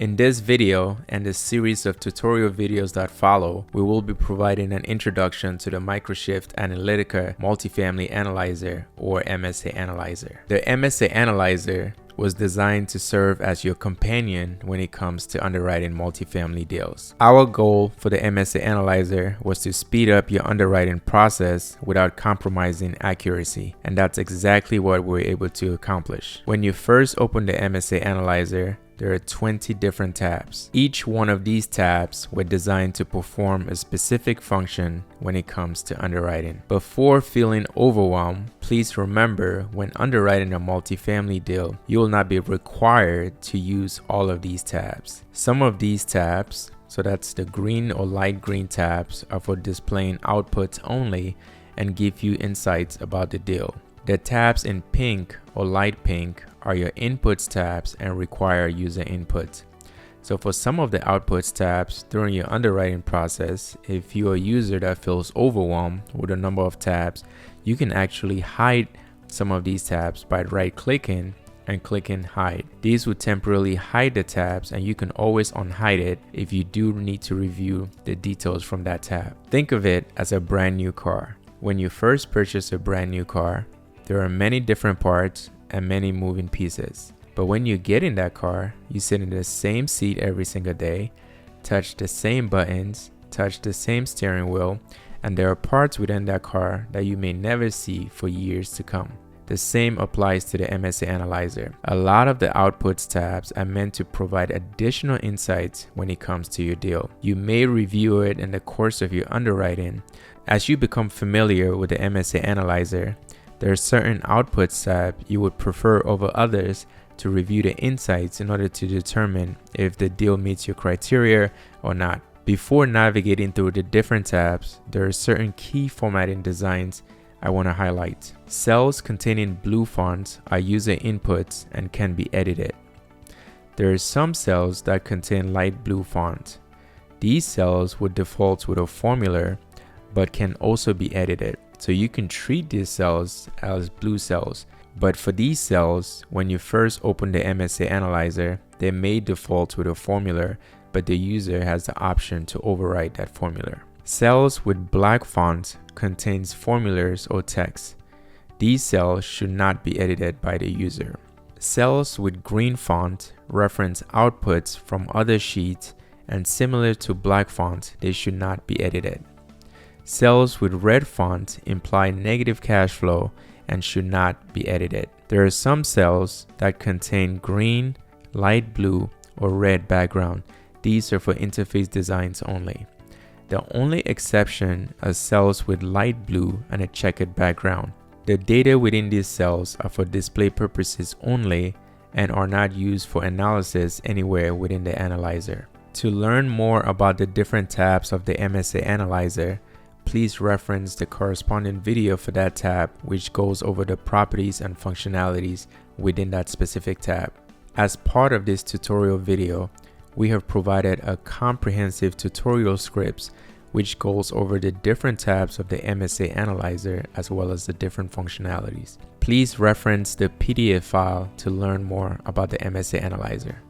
In this video and the series of tutorial videos that follow, we will be providing an introduction to the MicroShift Analytica Multifamily Analyzer or MSA Analyzer. The MSA Analyzer was designed to serve as your companion when it comes to underwriting multifamily deals. Our goal for the MSA Analyzer was to speed up your underwriting process without compromising accuracy, and that's exactly what we were able to accomplish. When you first open the MSA Analyzer, there are 20 different tabs. Each one of these tabs were designed to perform a specific function when it comes to underwriting. Before feeling overwhelmed, please remember when underwriting a multifamily deal, you will not be required to use all of these tabs. Some of these tabs, so that's the green or light green tabs, are for displaying outputs only and give you insights about the deal. The tabs in pink or light pink are your inputs tabs and require user input. So for some of the outputs tabs during your underwriting process, if you're a user that feels overwhelmed with a number of tabs, you can actually hide some of these tabs by right-clicking and clicking hide. These would temporarily hide the tabs, and you can always unhide it if you do need to review the details from that tab. Think of it as a brand new car. When you first purchase a brand new car, there are many different parts and many moving pieces. But when you get in that car, you sit in the same seat every single day, touch the same buttons, touch the same steering wheel, and there are parts within that car that you may never see for years to come. The same applies to the MSA Analyzer. A lot of the outputs tabs are meant to provide additional insights when it comes to your deal. You may review it in the course of your underwriting. As you become familiar with the MSA Analyzer, there are certain outputs tabs you would prefer over others to review the insights in order to determine if the deal meets your criteria or not. Before navigating through the different tabs, there are certain key formatting designs I want to highlight. Cells containing blue fonts are user inputs and can be edited. There are some cells that contain light blue font. These cells would default with a formula but can also be edited. So you can treat these cells as blue cells. But for these cells, when you first open the MSA Analyzer, they may default with a formula, but the user has the option to override that formula. Cells with black font contains formulas or text. These cells should not be edited by the user. Cells with green font reference outputs from other sheets, and similar to black font, they should not be edited. Cells with red font imply negative cash flow and should not be edited. There are some cells that contain green, light blue, or red background. These are for interface designs only. The only exception are cells with light blue and a checkered background. The data within these cells are for display purposes only and are not used for analysis anywhere within the analyzer. To learn more about the different tabs of the MSA Analyzer, please reference the corresponding video for that tab, which goes over the properties and functionalities within that specific tab. As part of this tutorial video, we have provided a comprehensive tutorial scripts which goes over the different tabs of the MSA Analyzer as well as the different functionalities. Please reference the PDF file to learn more about the MSA Analyzer.